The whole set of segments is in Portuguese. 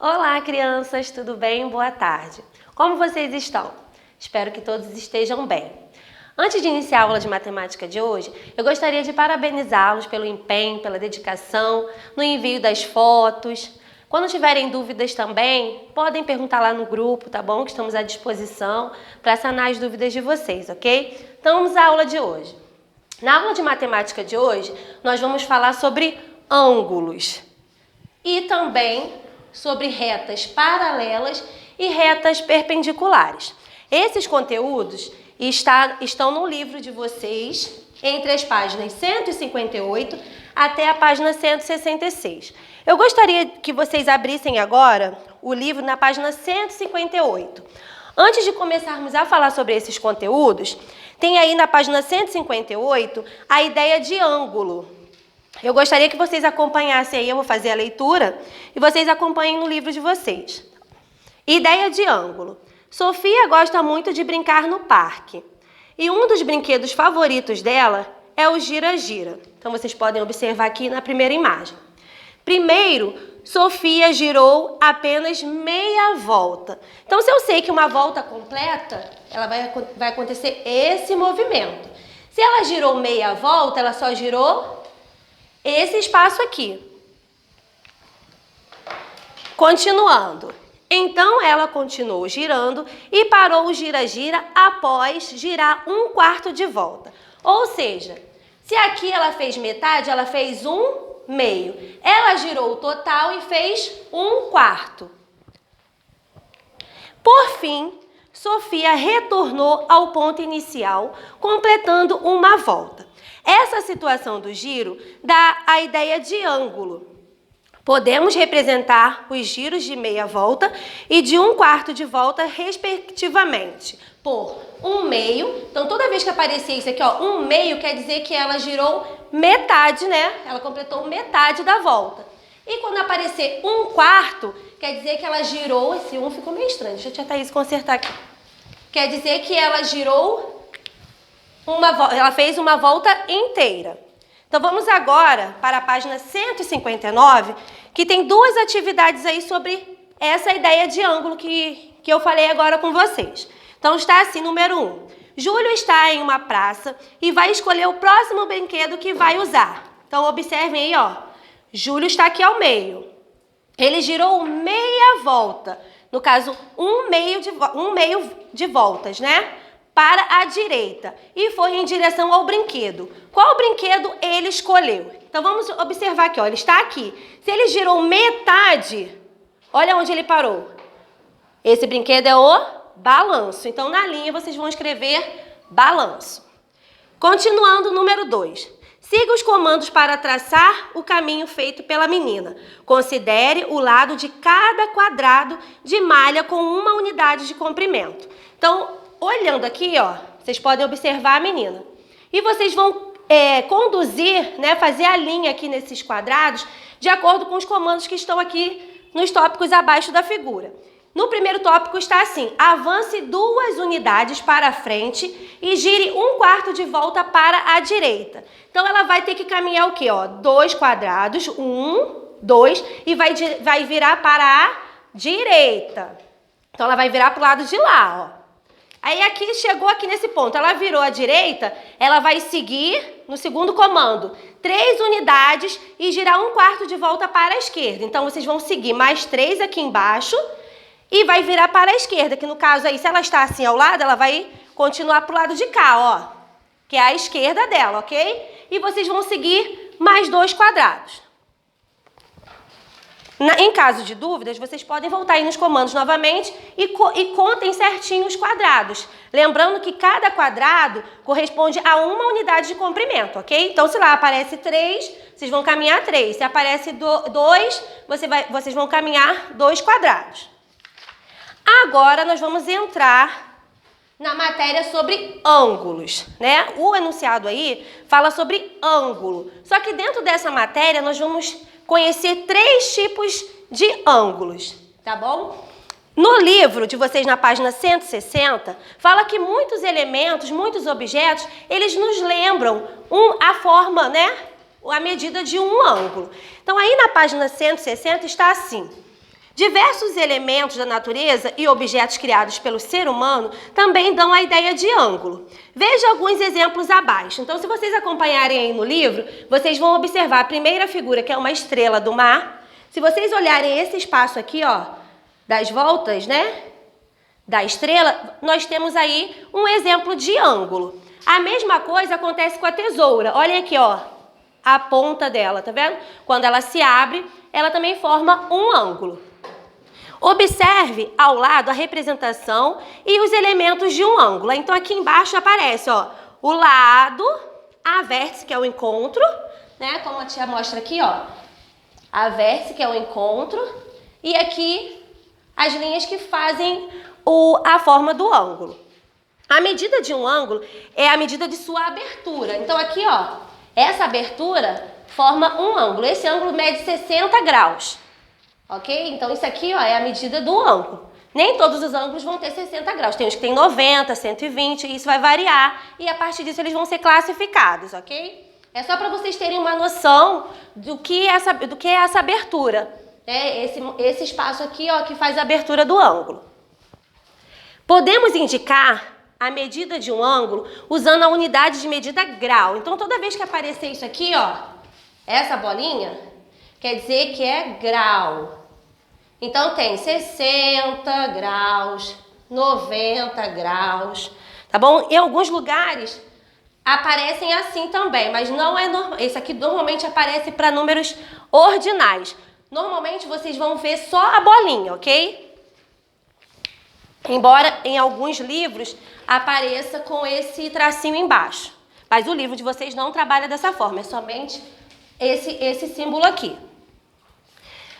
Olá, crianças, tudo bem? Boa tarde. Como vocês estão? Espero que todos estejam bem. Antes de iniciar a aula de matemática de hoje, eu gostaria de parabenizá-los pelo empenho, pela dedicação, no envio das fotos. Quando tiverem dúvidas também, podem perguntar lá no grupo, tá bom? Que estamos à disposição para sanar as dúvidas de vocês, ok? Então vamos à aula de hoje. Na aula de matemática de hoje, nós vamos falar sobre ângulos e também sobre retas paralelas e retas perpendiculares. Esses conteúdos estão no livro de vocês, entre as páginas 158 até a página 166. Eu gostaria que vocês abrissem agora o livro na página 158. Antes de começarmos a falar sobre esses conteúdos, tem aí na página 158 a ideia de ângulo. Eu gostaria que vocês acompanhassem aí, eu vou fazer a leitura, e vocês acompanhem no livro de vocês. Ideia de ângulo. Sofia gosta muito de brincar no parque. E um dos brinquedos favoritos dela é o gira-gira. Então, vocês podem observar aqui na primeira imagem. Primeiro, Sofia girou apenas meia volta. Então, se eu sei que uma volta completa, ela vai acontecer esse movimento. Se ela girou meia volta, ela só girou esse espaço aqui. Continuando. Então, ela continuou girando e parou o gira-gira após girar um quarto de volta. Ou seja, se aqui ela fez metade, ela fez um meio. Ela girou o total e fez um quarto. Por fim, Sofia retornou ao ponto inicial, completando uma volta. Essa situação do giro dá a ideia de ângulo. Podemos representar os giros de meia volta e de um quarto de volta, respectivamente, por um meio. Então, toda vez que aparecer isso aqui, ó, um meio, quer dizer que ela girou metade, né? Ela completou metade da volta. E quando aparecer um quarto, quer dizer que ela girou... Esse um ficou meio estranho, deixa a tia Thaís consertar aqui. Quer dizer que ela girou... ela fez uma volta inteira. Então, vamos agora para a página 159, que tem duas atividades aí sobre essa ideia de ângulo que eu falei agora com vocês. Então, está assim, número 1. Júlio está em uma praça e vai escolher o próximo brinquedo que vai usar. Então, observem aí, ó. Júlio está aqui ao meio. Ele girou meia volta. No caso, um meio de voltas, né? Para a direita e foi em direção ao brinquedo. Qual brinquedo ele escolheu? Então, vamos observar aqui, ó, ele está aqui. Se ele girou metade, olha onde ele parou. Esse brinquedo é o balanço. Então, na linha, vocês vão escrever balanço. Continuando, número 2. Siga os comandos para traçar o caminho feito pela menina. Considere o lado de cada quadrado de malha com uma unidade de comprimento. Então, olhando aqui, ó, vocês podem observar a menina. E vocês vão conduzir, né, fazer a linha aqui nesses quadrados de acordo com os comandos que estão aqui nos tópicos abaixo da figura. No primeiro tópico está assim: avance 2 unidades para a frente e gire um quarto de volta para a direita. Então, ela vai ter que caminhar o quê? Ó, 2 quadrados, 1, 2, e vai virar para a direita. Então, ela vai virar para o lado de lá, ó. Aí, aqui, chegou aqui nesse ponto, ela virou à direita, ela vai seguir no segundo comando 3 unidades e girar um quarto de volta para a esquerda. Então, vocês vão seguir mais 3 aqui embaixo e vai virar para a esquerda, que no caso aí, se ela está assim ao lado, ela vai continuar para o lado de cá, ó, que é a esquerda dela, ok? E vocês vão seguir mais 2 quadrados. Em caso de dúvidas, vocês podem voltar aí nos comandos novamente e contem certinho os quadrados. Lembrando que cada quadrado corresponde a uma unidade de comprimento, ok? Então, se lá aparece 3, vocês vão caminhar 3. Se aparece 2, vocês vão caminhar 2 quadrados. Agora, nós vamos entrar na matéria sobre ângulos, né? O enunciado aí fala sobre ângulo. Só que dentro dessa matéria, nós vamos conhecer 3 tipos de ângulos, tá bom? No livro de vocês, na página 160, fala que muitos elementos, muitos objetos, eles nos lembram a forma, né? A medida de um ângulo. Então, aí na página 160 está assim: Diversos elementos da natureza e objetos criados pelo ser humano também dão a ideia de ângulo. Veja alguns exemplos abaixo. Então, se vocês acompanharem aí no livro, vocês vão observar a primeira figura, que é uma estrela do mar. Se vocês olharem esse espaço aqui, ó, das voltas, né, da estrela, nós temos aí um exemplo de ângulo. A mesma coisa acontece com a tesoura. Olha aqui, ó, a ponta dela, tá vendo? Quando ela se abre, ela também forma um ângulo. Observe ao lado a representação e os elementos de um ângulo. Então, aqui embaixo aparece, ó, o lado, a vértice, que é o encontro, né? Como a tia mostra aqui, ó, a vértice, que é o encontro, e aqui as linhas que fazem a forma do ângulo. A medida de um ângulo é a medida de sua abertura. Então, aqui, ó, essa abertura forma um ângulo. Esse ângulo mede 60 graus. Ok? Então, isso aqui, ó, é a medida do ângulo. Nem todos os ângulos vão ter 60 graus. Tem uns que tem 90, 120, e isso vai variar. E a partir disso eles vão ser classificados, ok? É só para vocês terem uma noção do que é essa abertura. Né? Esse espaço aqui, ó, que faz a abertura do ângulo. Podemos indicar a medida de um ângulo usando a unidade de medida grau. Então, toda vez que aparecer isso aqui, ó, essa bolinha, quer dizer que é grau. Então, tem 60 graus, 90 graus, tá bom? Em alguns lugares aparecem assim também, mas não é normal. Esse aqui normalmente aparece para números ordinais. Normalmente, vocês vão ver só a bolinha, ok? Embora em alguns livros apareça com esse tracinho embaixo. Mas o livro de vocês não trabalha dessa forma, é somente esse símbolo aqui.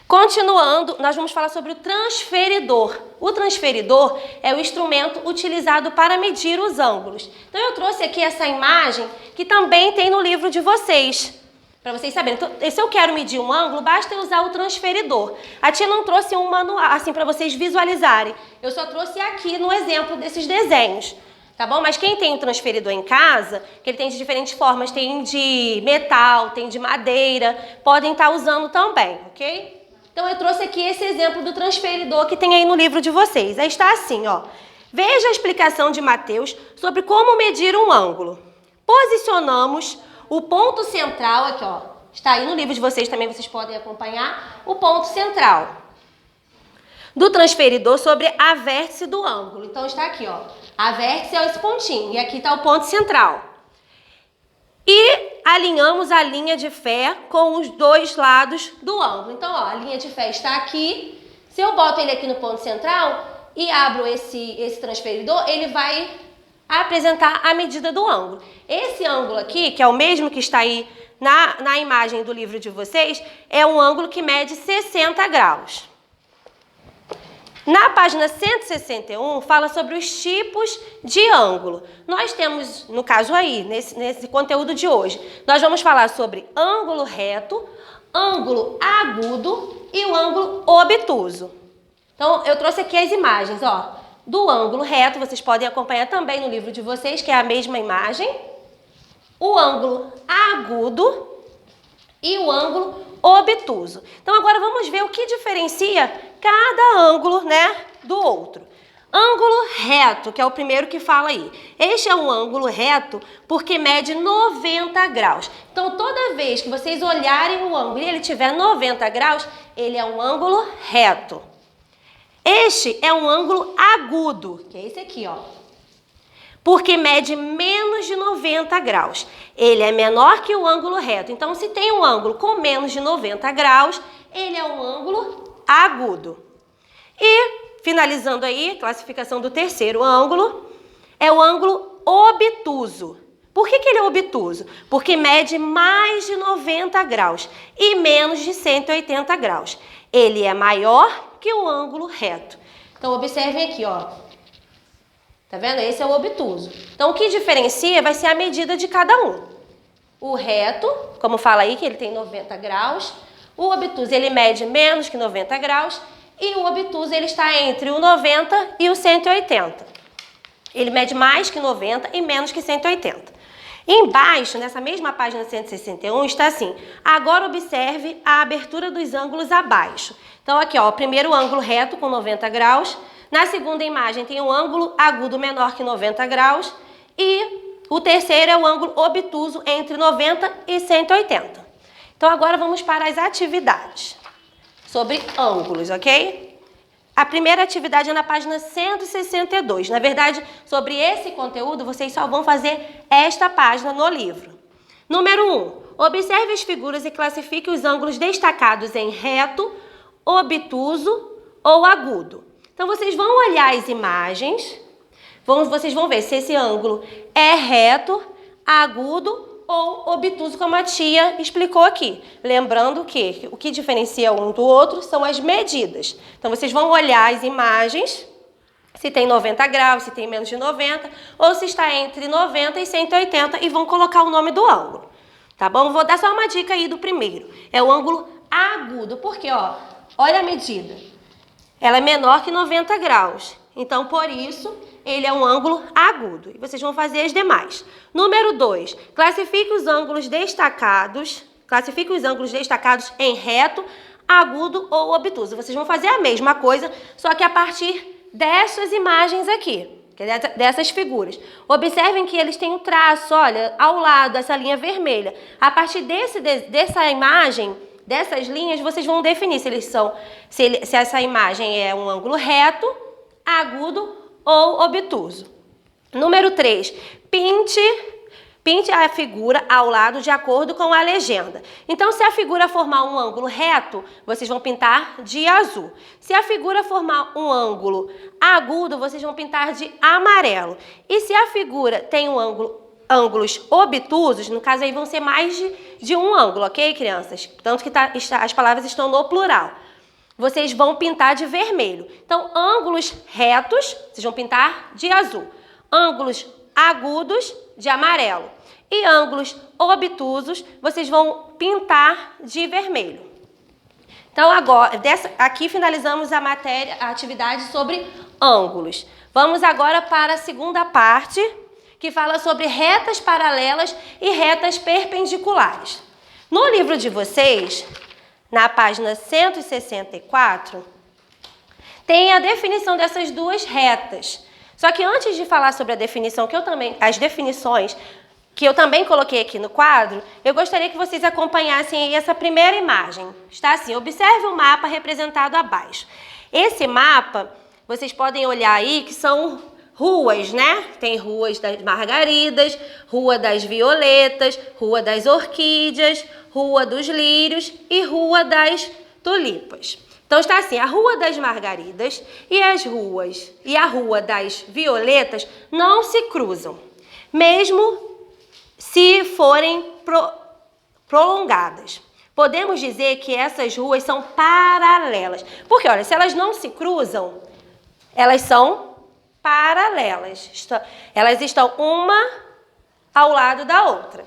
Continuando, nós vamos falar sobre o transferidor. O transferidor é o instrumento utilizado para medir os ângulos. Então, eu trouxe aqui essa imagem que também tem no livro de vocês, para vocês saberem. Então, se eu quero medir um ângulo, basta usar o transferidor. A tia não trouxe um manual, assim, para vocês visualizarem. Eu só trouxe aqui no exemplo desses desenhos, tá bom? Mas quem tem um transferidor em casa, que ele tem de diferentes formas, tem de metal, tem de madeira, podem estar usando também, ok? Então, eu trouxe aqui esse exemplo do transferidor que tem aí no livro de vocês. Aí está assim, ó. Veja a explicação de Mateus sobre como medir um ângulo. Posicionamos o ponto central, aqui, ó, está aí no livro de vocês também, vocês podem acompanhar, o ponto central do transferidor sobre a vértice do ângulo. Então, está aqui, ó, a vértice é esse pontinho, e aqui está o ponto central. E alinhamos a linha de fé com os dois lados do ângulo. Então, ó, a linha de fé está aqui. Se eu boto ele aqui no ponto central e abro esse transferidor, ele vai apresentar a medida do ângulo. Esse ângulo aqui, que é o mesmo que está aí na imagem do livro de vocês, é um ângulo que mede 60 graus. Na página 161, fala sobre os tipos de ângulo. Nós temos, no caso aí, nesse conteúdo de hoje, nós vamos falar sobre ângulo reto, ângulo agudo e o ângulo obtuso. Então, eu trouxe aqui as imagens, ó, do ângulo reto, vocês podem acompanhar também no livro de vocês, que é a mesma imagem. O ângulo agudo e o ângulo obtuso. Então, agora vamos ver o que diferencia cada ângulo, né, do outro. Ângulo reto, que é o primeiro que fala aí. Este é um ângulo reto porque mede 90 graus. Então, toda vez que vocês olharem o ângulo e ele tiver 90 graus, ele é um ângulo reto. Este é um ângulo agudo, que é esse aqui, ó, porque mede menos de 90 graus. Ele é menor que o ângulo reto. Então, se tem um ângulo com menos de 90 graus, ele é um ângulo agudo. E, finalizando aí, classificação do terceiro ângulo, é o ângulo obtuso. Por que ele é obtuso? Porque mede mais de 90 graus e menos de 180 graus. Ele é maior que o ângulo reto. Então, observem aqui, ó. Tá vendo? Esse é o obtuso. Então, o que diferencia vai ser a medida de cada um. O reto, como fala aí, que ele tem 90 graus. O obtuso, ele mede menos que 90 graus. E o obtuso, ele está entre o 90 e o 180. Ele mede mais que 90 e menos que 180. Embaixo, nessa mesma página 161, está assim: agora observe a abertura dos ângulos abaixo. Então, aqui, ó, o primeiro ângulo reto com 90 graus. Na segunda imagem tem um ângulo agudo menor que 90 graus. E o terceiro é o ângulo obtuso entre 90 e 180. Então, agora vamos para as atividades sobre ângulos, ok? A primeira atividade é na página 162. Na verdade, sobre esse conteúdo, vocês só vão fazer esta página no livro. Número 1. Observe as figuras e classifique os ângulos destacados em reto, obtuso ou agudo. Então, vocês vão olhar as imagens, vocês vão ver se esse ângulo é reto, agudo ou obtuso, como a tia explicou aqui. Lembrando que o que diferencia um do outro são as medidas. Então, vocês vão olhar as imagens, se tem 90 graus, se tem menos de 90, ou se está entre 90 e 180, e vão colocar o nome do ângulo. Tá bom? Vou dar só uma dica aí do primeiro. É o ângulo agudo, porque, ó, olha a medida. Ela é menor que 90 graus. Então, por isso, ele é um ângulo agudo. E vocês vão fazer as demais. Número 2. Classifique os ângulos destacados em reto, agudo ou obtuso. Vocês vão fazer a mesma coisa, só que a partir dessas imagens aqui, dessas figuras. Observem que eles têm um traço, olha, ao lado, essa linha vermelha. A partir dessa imagem, dessas linhas, vocês vão definir se essa imagem é um ângulo reto, agudo ou obtuso. Número 3. Pinte a figura ao lado de acordo com a legenda. Então, se a figura formar um ângulo reto, vocês vão pintar de azul. Se a figura formar um ângulo agudo, vocês vão pintar de amarelo. E se a figura tem ângulos obtusos, no caso aí vão ser mais de um ângulo, ok, crianças? Tanto que as palavras estão no plural. Vocês vão pintar de vermelho. Então, ângulos retos, vocês vão pintar de azul. Ângulos agudos, de amarelo. E ângulos obtusos, vocês vão pintar de vermelho. Então, agora, aqui finalizamos a atividade sobre ângulos. Vamos agora para a segunda parte, que fala sobre retas paralelas e retas perpendiculares. No livro de vocês, na página 164, tem a definição dessas duas retas. Só que antes de falar sobre a definição, as definições que eu também coloquei aqui no quadro, eu gostaria que vocês acompanhassem aí essa primeira imagem. Está assim: observe o mapa representado abaixo. Esse mapa, vocês podem olhar aí que são ruas, né? Tem ruas das margaridas, rua das violetas, rua das orquídeas, rua dos lírios e rua das tulipas. Então está assim: a Rua das Margaridas e a Rua das Violetas não se cruzam, mesmo se forem prolongadas. Podemos dizer que essas ruas são paralelas. Porque, olha, se elas não se cruzam, elas são paralelas. Elas estão uma ao lado da outra.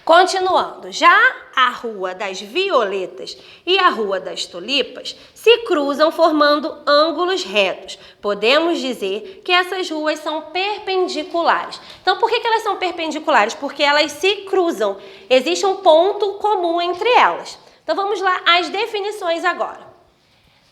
Continuando, já a Rua das Violetas e a Rua das Tulipas se cruzam formando ângulos retos. Podemos dizer que essas ruas são perpendiculares. Então, por que elas são perpendiculares? Porque elas se cruzam. Existe um ponto comum entre elas. Então, vamos lá às definições agora.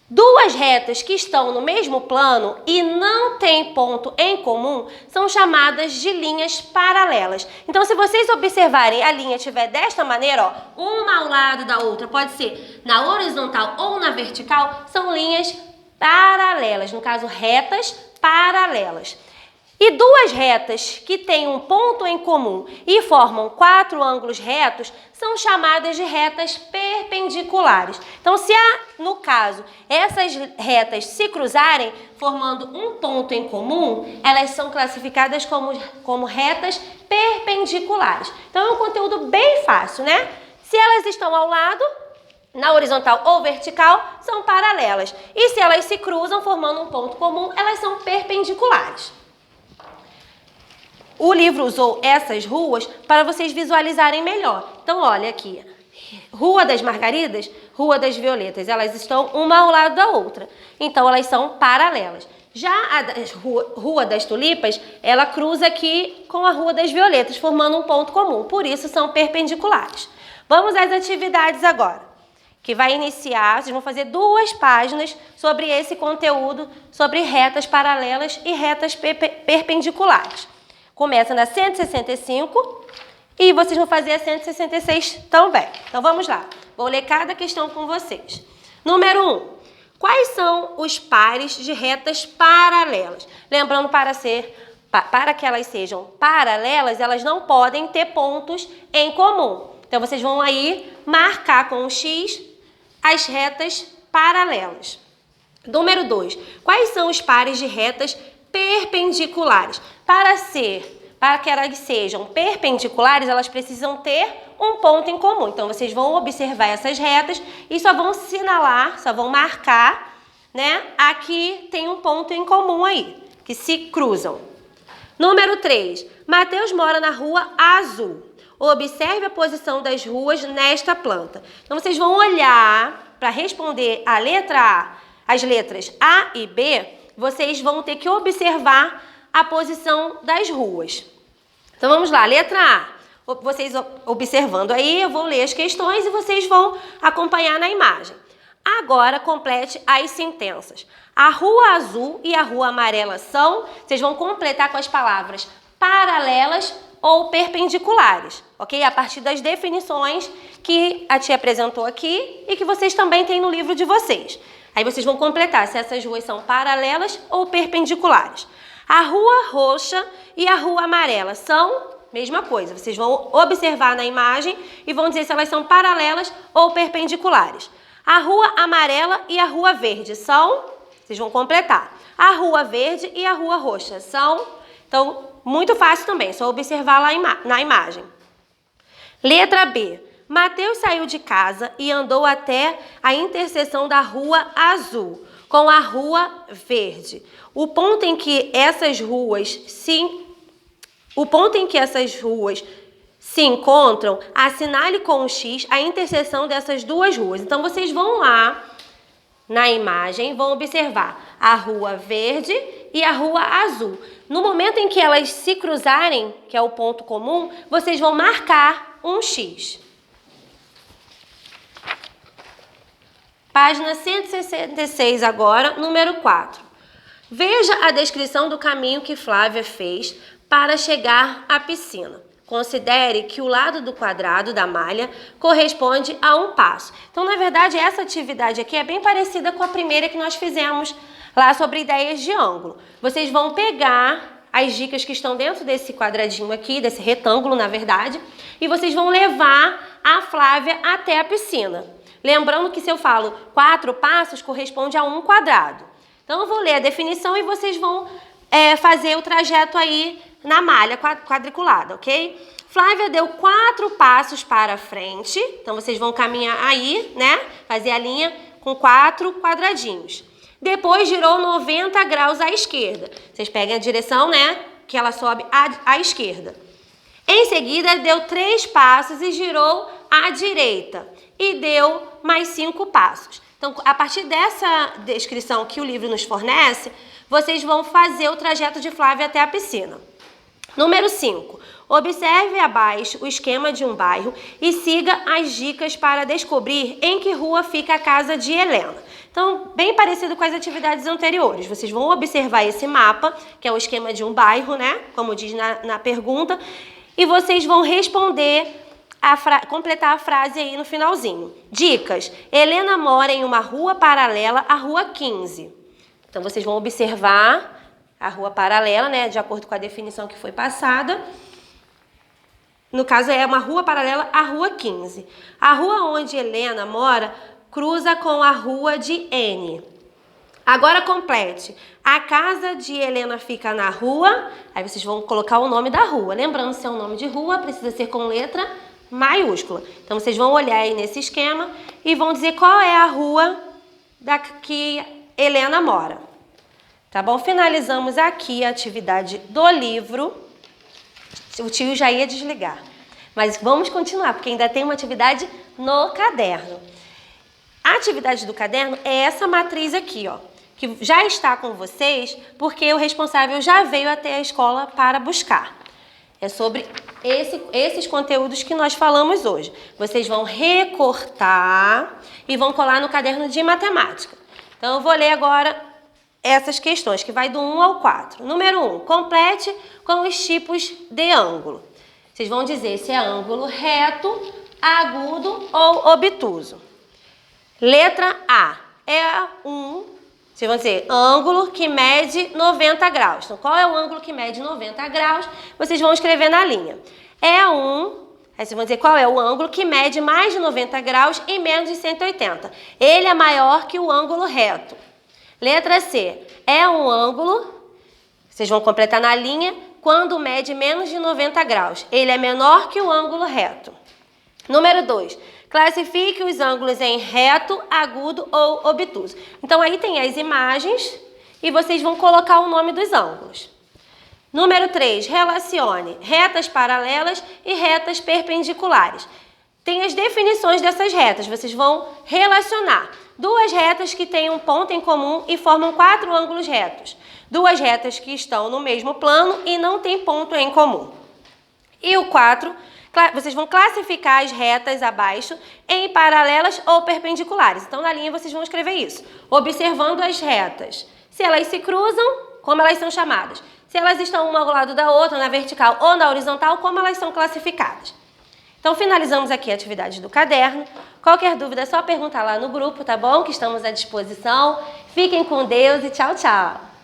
Duas retas que estão no mesmo plano e não têm ponto em comum são chamadas de linhas paralelas. Então, se vocês observarem, a linha estiver desta maneira, ó, uma ao lado da outra, pode ser na horizontal ou na vertical, são linhas paralelas, no caso, retas paralelas. E duas retas que têm um ponto em comum e formam 4 ângulos retos são chamadas de retas perpendiculares. Então, se no caso, essas retas se cruzarem, formando um ponto em comum, elas são classificadas como retas perpendiculares. Então, é um conteúdo bem fácil, né? Se elas estão ao lado, na horizontal ou vertical, são paralelas. E se elas se cruzam, formando um ponto comum, elas são perpendiculares. O livro usou essas ruas para vocês visualizarem melhor. Então, olha aqui. Rua das Margaridas, Rua das Violetas. Elas estão uma ao lado da outra. Então, elas são paralelas. Já a Rua das Tulipas, ela cruza aqui com a Rua das Violetas, formando um ponto comum. Por isso, são perpendiculares. Vamos às atividades agora, que vai iniciar, vocês vão fazer 2 páginas sobre esse conteúdo, sobre retas paralelas e retas perpendiculares. Começa na 165 e vocês vão fazer a 166 também. Então, vamos lá. Vou ler cada questão com vocês. Número 1. Quais são os pares de retas paralelas? Lembrando, para que elas sejam paralelas, elas não podem ter pontos em comum. Então, vocês vão aí marcar com o X as retas paralelas. Número 2. Quais são os pares de retas perpendiculares? Para que elas sejam perpendiculares, elas precisam ter um ponto em comum. Então, vocês vão observar essas retas e só vão sinalar, só vão marcar, né? Aqui tem um ponto em comum aí, que se cruzam. Número 3. Mateus mora na Rua Azul. Observe a posição das ruas nesta planta. Então, vocês vão olhar para responder a letra A, as letras A e B, vocês vão ter que observar a posição das ruas. Então, vamos lá, letra A. Vocês observando aí, eu vou ler as questões e vocês vão acompanhar na imagem. Agora, complete as sentenças. A Rua Azul e a Rua Amarela são... Vocês vão completar com as palavras paralelas ou perpendiculares, ok? A partir das definições que a tia apresentou aqui e que vocês também têm no livro de vocês. Aí vocês vão completar se essas ruas são paralelas ou perpendiculares. A Rua Roxa e a Rua Amarela são... Mesma coisa, vocês vão observar na imagem e vão dizer se elas são paralelas ou perpendiculares. A Rua Amarela e a Rua Verde são... Vocês vão completar. A Rua Verde e a Rua Roxa são... Então, muito fácil também, só observar lá na imagem. Letra B. Mateus saiu de casa e andou até a interseção da Rua Azul com a Rua Verde. O ponto em que essas ruas se encontram, assinale com o X a interseção dessas duas ruas. Então, vocês vão lá na imagem, vão observar a Rua Verde e a Rua Azul. No momento em que elas se cruzarem, que é o ponto comum, vocês vão marcar um X. Página 166 agora, número 4. Veja a descrição do caminho que Flávia fez para chegar à piscina. Considere que o lado do quadrado da malha corresponde a um passo. Então, na verdade, essa atividade aqui é bem parecida com a primeira que nós fizemos lá sobre ideias de ângulo. Vocês vão pegar as dicas que estão dentro desse quadradinho aqui, desse retângulo, na verdade, e vocês vão levar a Flávia até a piscina. Lembrando que se eu falo 4 passos, corresponde a um quadrado. Então, eu vou ler a definição e vocês vão fazer o trajeto aí na malha quadriculada, ok? Flávia deu 4 passos para frente, então vocês vão caminhar aí, né? Fazer a linha com 4 quadradinhos. Depois girou 90 graus à esquerda. Vocês peguem a direção, né? Que ela sobe à esquerda. Em seguida, deu 3 passos e girou à direita. E deu mais 5 passos. Então, a partir dessa descrição que o livro nos fornece, vocês vão fazer o trajeto de Flávia até a piscina. Número 5. Observe abaixo o esquema de um bairro e siga as dicas para descobrir em que rua fica a casa de Helena. Então, bem parecido com as atividades anteriores. Vocês vão observar esse mapa, que é o esquema de um bairro, né? Como diz na pergunta. E vocês vão responder, completar a frase aí no finalzinho. Dicas. Helena mora em uma rua paralela à Rua 15. Então, vocês vão observar a rua paralela, né, de acordo com a definição que foi passada. No caso, é uma rua paralela à Rua 15. A rua onde Helena mora cruza com a rua de N. Agora complete. A casa de Helena fica na rua. Aí vocês vão colocar o nome da rua. Lembrando, se é um nome de rua, precisa ser com letra maiúscula. Então, vocês vão olhar aí nesse esquema e vão dizer qual é a rua que Helena mora. Tá bom? Finalizamos aqui a atividade do livro. O tio já ia desligar. Mas vamos continuar, porque ainda tem uma atividade no caderno. A atividade do caderno é essa matriz aqui, ó. que já está com vocês, porque o responsável já veio até a escola para buscar. É sobre esses conteúdos que nós falamos hoje. Vocês vão recortar e vão colar no caderno de matemática. Então, eu vou ler agora essas questões, que vai do 1 ao 4. Número 1, complete com os tipos de ângulo. Vocês vão dizer se é ângulo reto, agudo ou obtuso. Letra A é vocês vão dizer ângulo que mede 90 graus. Então, qual é o ângulo que mede 90 graus? Vocês vão escrever na linha. Aí vocês vão dizer qual é o ângulo que mede mais de 90 graus e menos de 180. Ele é maior que o ângulo reto. Letra C é um ângulo, vocês vão completar na linha, quando mede menos de 90 graus. Ele é menor que o ângulo reto. Número 2. Classifique os ângulos em reto, agudo ou obtuso. Então, aí tem as imagens e vocês vão colocar o nome dos ângulos. Número 3. Relacione retas paralelas e retas perpendiculares. Tem as definições dessas retas. Vocês vão relacionar duas retas que têm um ponto em comum e formam 4 ângulos retos. Duas retas que estão no mesmo plano e não têm ponto em comum. E o 4, vocês vão classificar as retas abaixo em paralelas ou perpendiculares. Então, na linha, vocês vão escrever isso, observando as retas. Se elas se cruzam, como elas são chamadas? Se elas estão uma ao lado da outra, na vertical ou na horizontal, como elas são classificadas? Então, finalizamos aqui a atividade do caderno. Qualquer dúvida é só perguntar lá no grupo, tá bom? Que estamos à disposição. Fiquem com Deus e tchau, tchau!